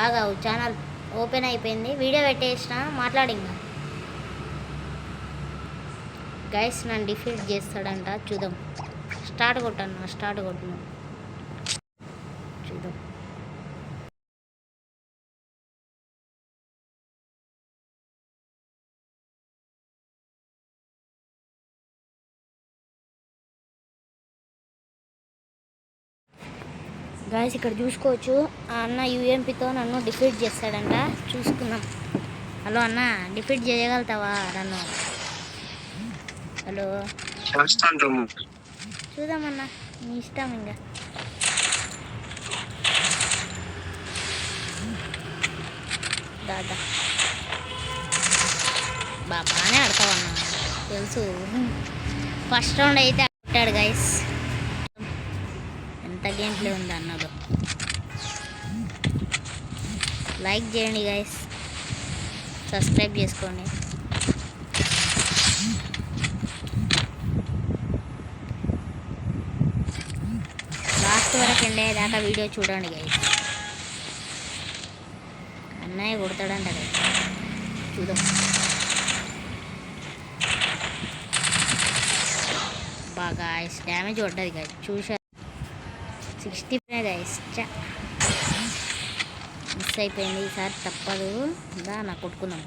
ఆగావు channel open అయిపోయింది, video పెట్టేసిన మాట్లాడింగా guys. నన్ను డిఫీట్ చేస్తాడంట, చూద్దాం. స్టార్ట్ కొట్టాను, స్టార్ట్ కొట్టినా చూద్దాం. గాయస్ ఇక్కడ చూసుకోవచ్చు, ఆ అన్న యూఎంపీతో నన్ను డిఫీట్ చేస్తాడంట, చూసుకుందాం. హలో అన్న, డిఫీట్ చేయగలుగుతావా నన్ను? హలో చూద్దామన్న, నీ ఇష్టం. ఇంకా దాదా బాగానే ఆడతావన్నా, తెలుసు. ఫస్ట్ రౌండ్ అయితే ఆడాడు గైస్. ఎంత గేమ్ ప్లే ఉంది అన్నదో. లైక్ చేయండి గైస్, సబ్స్క్రైబ్ చేసుకోండి. లాస్ట్ వరకు వెళ్ళేదాకా వీడియో చూడండి గైస్. అన్నయ్య కొడతాడంట గైస్, చూద్దాం. బాగా డ్యామేజ్ పడ్డది గైస్, చూసారు. 60 గైస్, మిస్ అయిపోయింది. ఈసారి తప్పదు, దా నా కొట్టుకుందాం.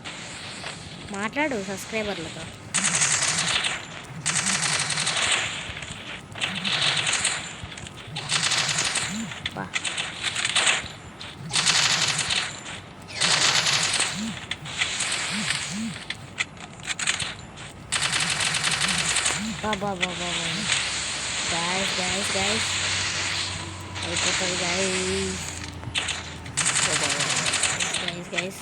మాట్లాడు సబ్స్క్రైబర్లతో. గైస్ గైస్ గైస్ అయిపోతుంది guys. Guys guys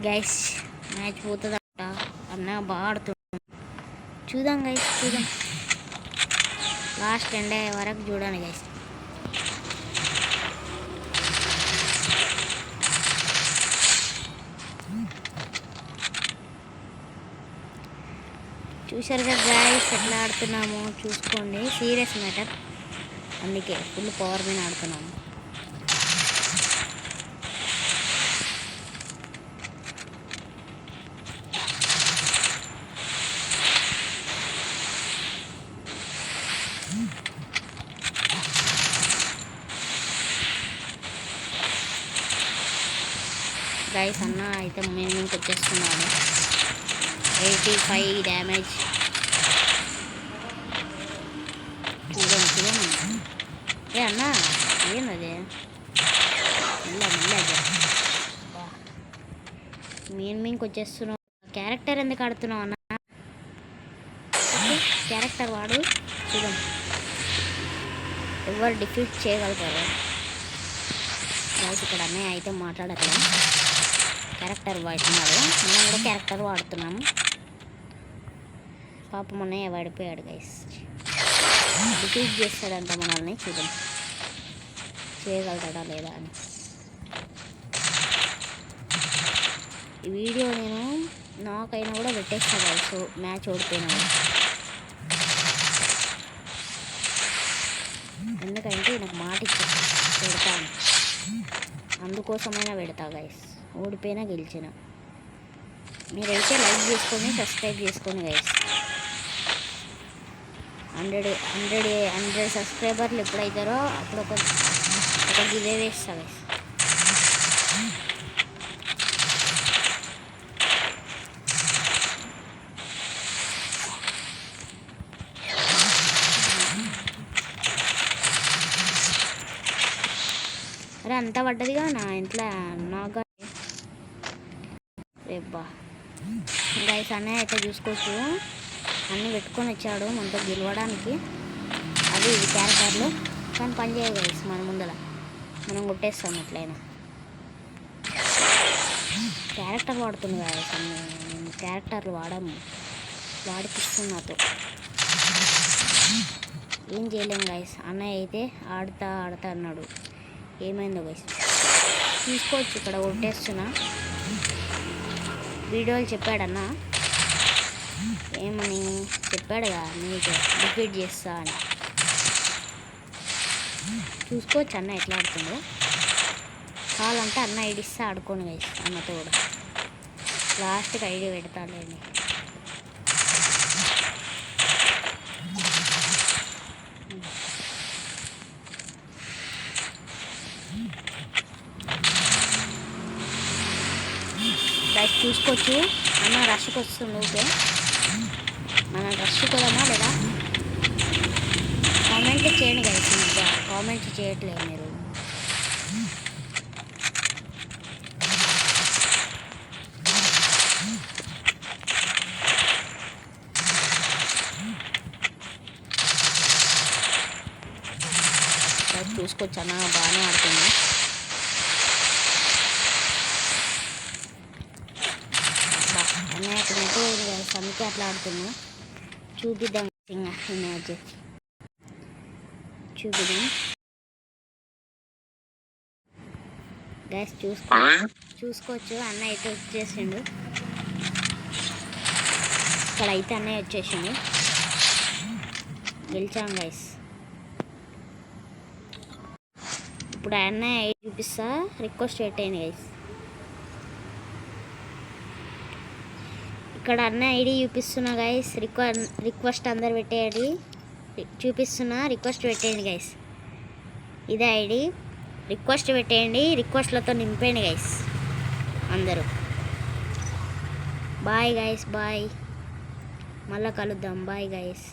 guys match పోతుందంట, అన్న బాగా ఆడుతున్నాం. చూద్దాం గైస్, చూద్దాం. లాస్ట్ ఎండ్ అయ్యే వరకు చూడండి గైస్. చూసారు కదా గైస్ ఎట్లా ఆడుతున్నామో, చూసుకోండి. సీరియస్ మ్యాటర్, అందుకే ఫుల్ పవర్ మీద ఆడుతున్నాము. గైస్ అన్న అయితే మేము వచ్చేస్తున్నాము. 85 డ్యామేజ్. చూద్దాం చూద్దాం. ఏ అన్న ఏందది? మీకి వచ్చేస్తున్నావు. క్యారెక్టర్ ఎందుకు ఆడుతున్నావు అన్న? క్యారెక్టర్ వాడు, చూద్దాం ఎవరు డిఫీట్ చేయగలుగుతారు. గైస్ ఇక్కడ అన్నయ్య అయితే మాట్లాడట్లేదు, క్యారెక్టర్ వాడుతున్నాడు. మనం కూడా క్యారెక్టర్ వాడుతున్నాము. పాపం అన్నయ్య వాడిపోయాడు గైస్. డిఫీట్ చేస్తాడంట మనల్ని, చూద్దాం చేయగలుగుతాడా లేదా అని. ఈ వీడియో నేను నాకైనా కూడా పెట్టేస్తాను గైస్, మ్యాచ్ ఓడిపోయినాను. ఎందుకంటే నాకు మాట ఇచ్చాను పెడతాను, అందుకోసమైనా పెడతా గైస్. ఓడిపోయినా గెలిచిన. మీరైతే లైక్ చేసుకొని సబ్స్క్రైబ్ చేసుకోండి గైస్. 100 సబ్స్క్రైబర్లు ఎప్పుడైతారో అప్పుడు ఒక గివే వేస్తా గైస్. అరే అంతా పడ్డదిగా నా ఇంట్లో నాగా రేబ్బా. గైస్ అన్నయ్య అయితే చూసుకోవచ్చు, అన్నీ పెట్టుకొని వచ్చాడు మనతో గెలవడానికి. అది ఇది క్యారెక్టర్లు కానీ పని చేయదు గైస్. మన ముందర మనం కొట్టేస్తాం ఎట్లయినా. క్యారెక్టర్ వాడుతుంది గైస్, నేను క్యారెక్టర్లు వాడిపిస్తుంది నాతో. ఏం చేయలేం గైస్. అన్నయ్య అయితే ఆడుతా అన్నాడు, ఏమైందో గైస్ చూసుకోవచ్చు. ఇక్కడ కొట్టేస్తున్నా. వీడియోలు చెప్పాడన్నా, ఏమని చెప్పాడుగా, మీకు డిఫీట్ చేస్తా అని. చూసుకోవచ్చు అన్న ఎట్లా ఆడుతుందో. కావాలంటే అన్న ఐడి ఇస్తే ఆడుకోండి గైస్, అన్నతో కూడా. లాస్ట్కి ఐడి పెడతాలేండి. గైస్ చూసుకోవచ్చు అన్న రష్కి వస్తుంది. ఓకే, మనం రష్ కొదమా లేదా కామెంట్ చేయండి గైస్. ఇంకా కామెంట్ చేయట్లేదు మీరు. చూసుకోవచ్చు అన్న బాగానే ఆడుతుంది. అన్నయ్య అక్కడ గైస్, అందుకే అట్లా ఆడుతున్నా. చూపిద్దాం ఇంకా ఇమేజ్ చూపిద్దాం గైస్. చూసుకోవచ్చు అన్న అయితే వచ్చేసిండు. ఇక్కడ అయితే అన్నయ్య వచ్చేసిండు. గెలిచాం గైస్. ఇప్పుడు అన్నయ్య ఐడి చూపిస్తా, రిక్వెస్ట్ పెట్టేయండి గైస్. ఇక్కడ అన్న ఐడి చూపిస్తున్నా గైస్. రిక్వెస్ట్ అందరు పెట్టేయండి. చూపిస్తున్నా, రిక్వెస్ట్ పెట్టేయండి గైస్. ఇదే ఐడి, రిక్వెస్ట్ పెట్టేయండి. రిక్వెస్ట్లతో నింపేయండి గైస్ అందరూ. Bye guys, bye. మళ్ళీ కలుద్దాం. Bye guys.